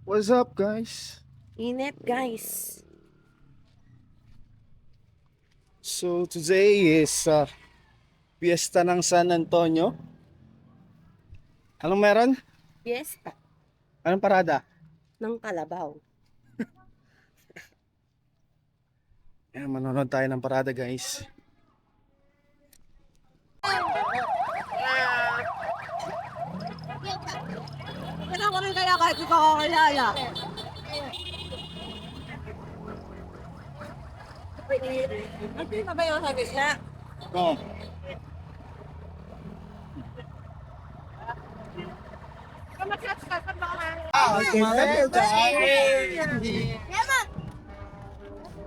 What's up, guys? Init, guys. So today is Fiesta ng San Antonio. Anong meron? Fiesta Anong parada? ng Kalabaw. Ayan, manonood tayo ng parada, guys. Kailan ko rin kaya kahit ikaw ako kilala. Hindi na ba yung sabi siya? Oo.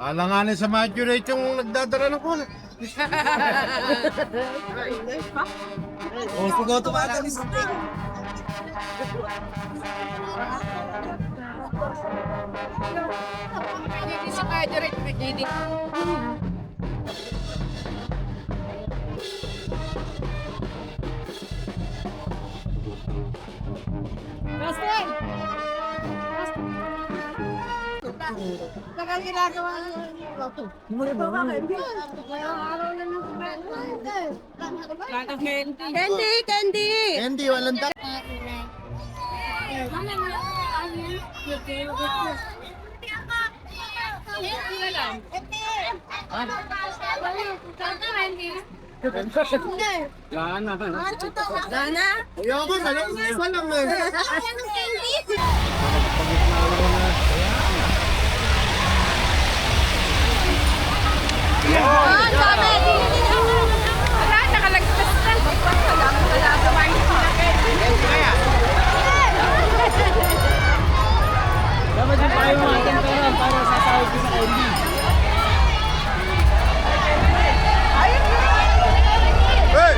Alanganin sa maturate yung nagdadala ng kulo. Oh, sigaw tumagal. Justin! Tagal ginagawa niyo. Candy! Candy! Hindi, walang tak. Gana. Dana? Ayoko, walang Ah, dami! Wala, nakalagpas na. Wala sa wine. Dapat yung tayo mga pera para sasahod ko sa candy. Hey!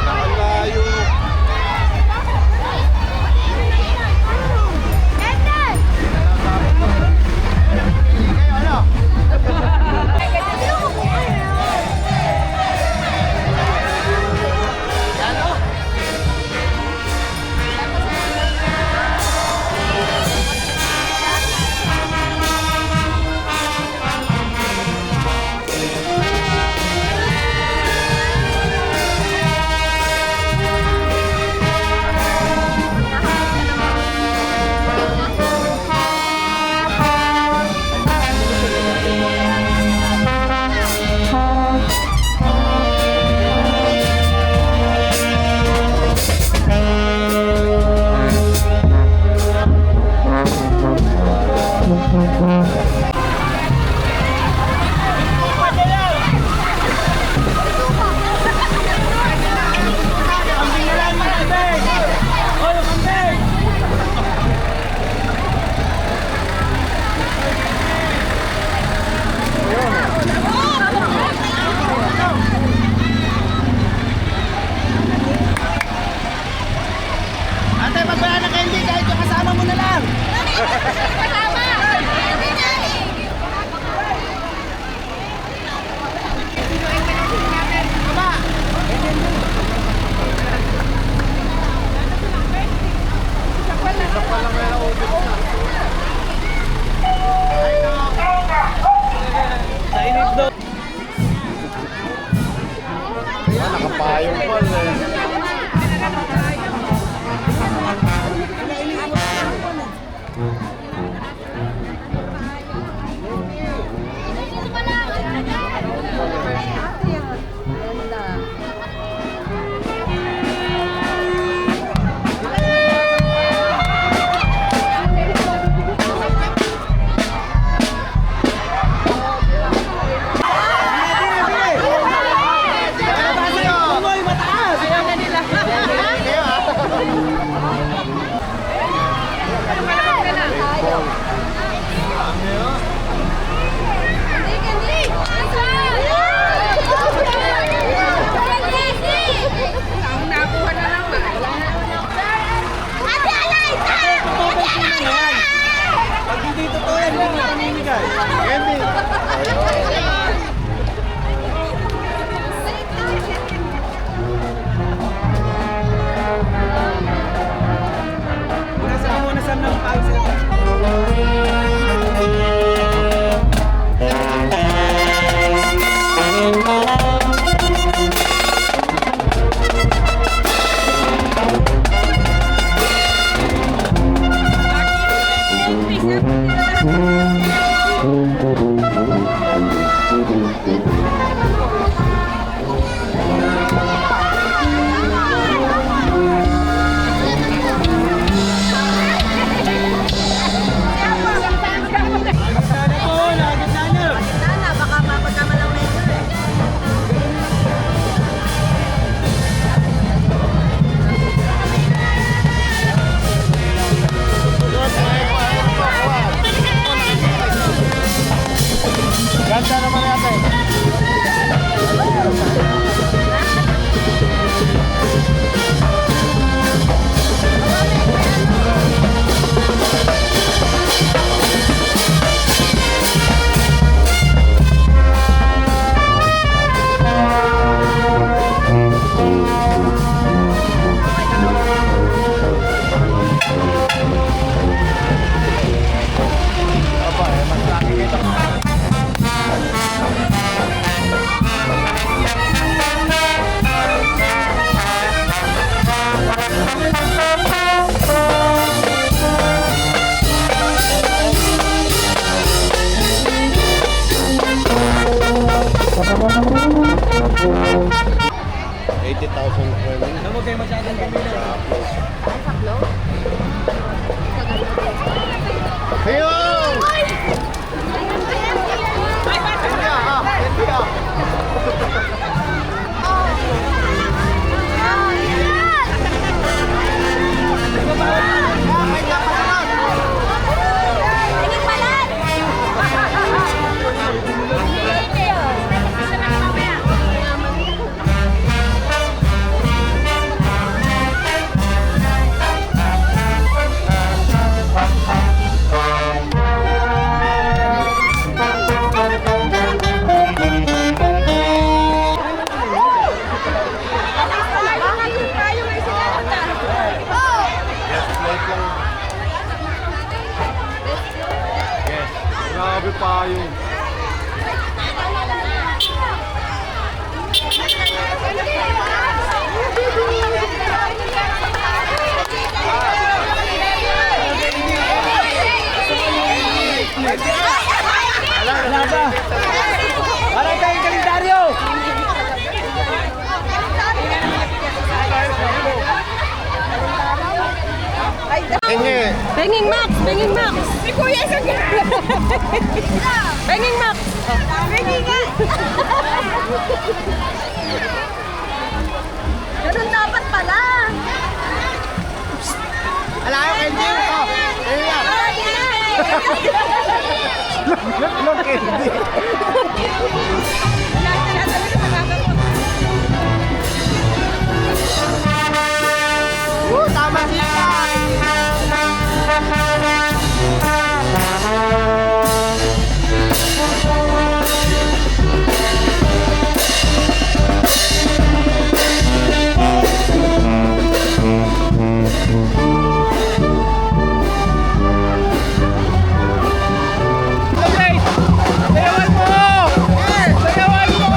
Nakalayo. 20,000 per minute. Huwag kayo masyadong pumili. Ayun! Yes, plate lang. Yes. Grabe pa yung... Wala ba? Para tayong kalendaryo! Kanya Banging Max! Banging Max! Si Kuya isang Banging Max! Banging nga! Ganun dapat pala! Alam ko, candy! Oh, ayun yan! Long candy! Tama siya! Okay! Sayawan mo! Sayawan mo!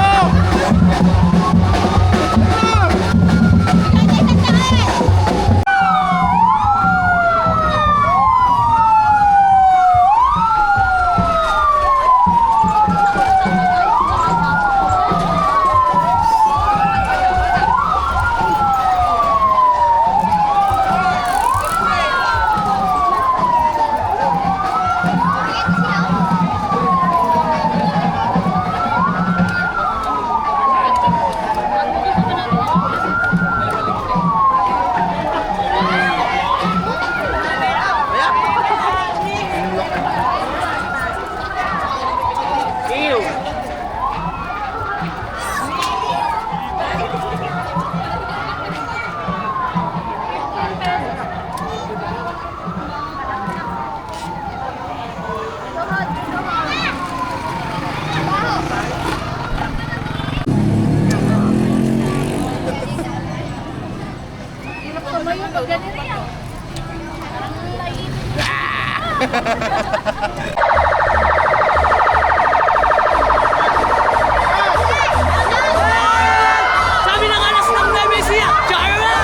Sabi ng alas ng Nemesia! Charla!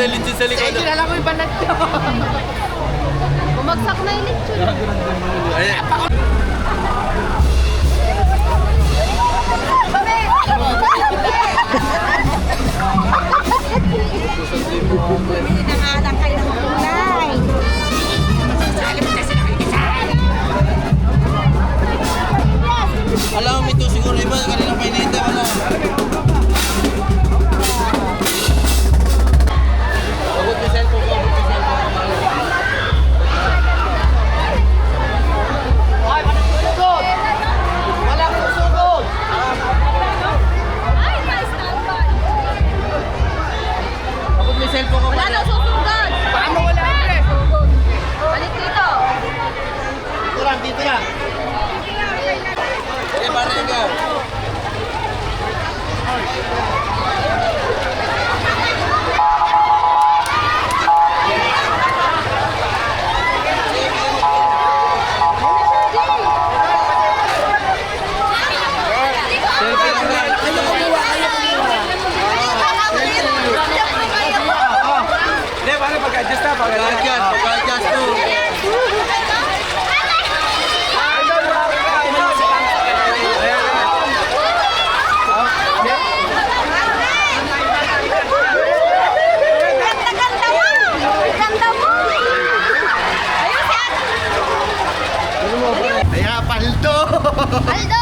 na yung lechon sa likod. Kilala ko yung banat ko. Bumagsak na yung lechon. Ayan. Nangalang kayo ng kulay. Alam mo, ito siguro iba. Kanina pa inita. Wala. Abot yung cellphone ko. Abot yung cellphone ko. Ay, wala kong susugod! Wala kong susugod! Ay, na-standby. Abot yung cellphone ko. Wala daw susugod. Paano wala? Balik dito. Dito lang. Eh, parang ka. Hindi, paano pag-adjust na? Pag-adjust to. Ganda mo. Ayun si Ate. Kaya paldo! Aldo!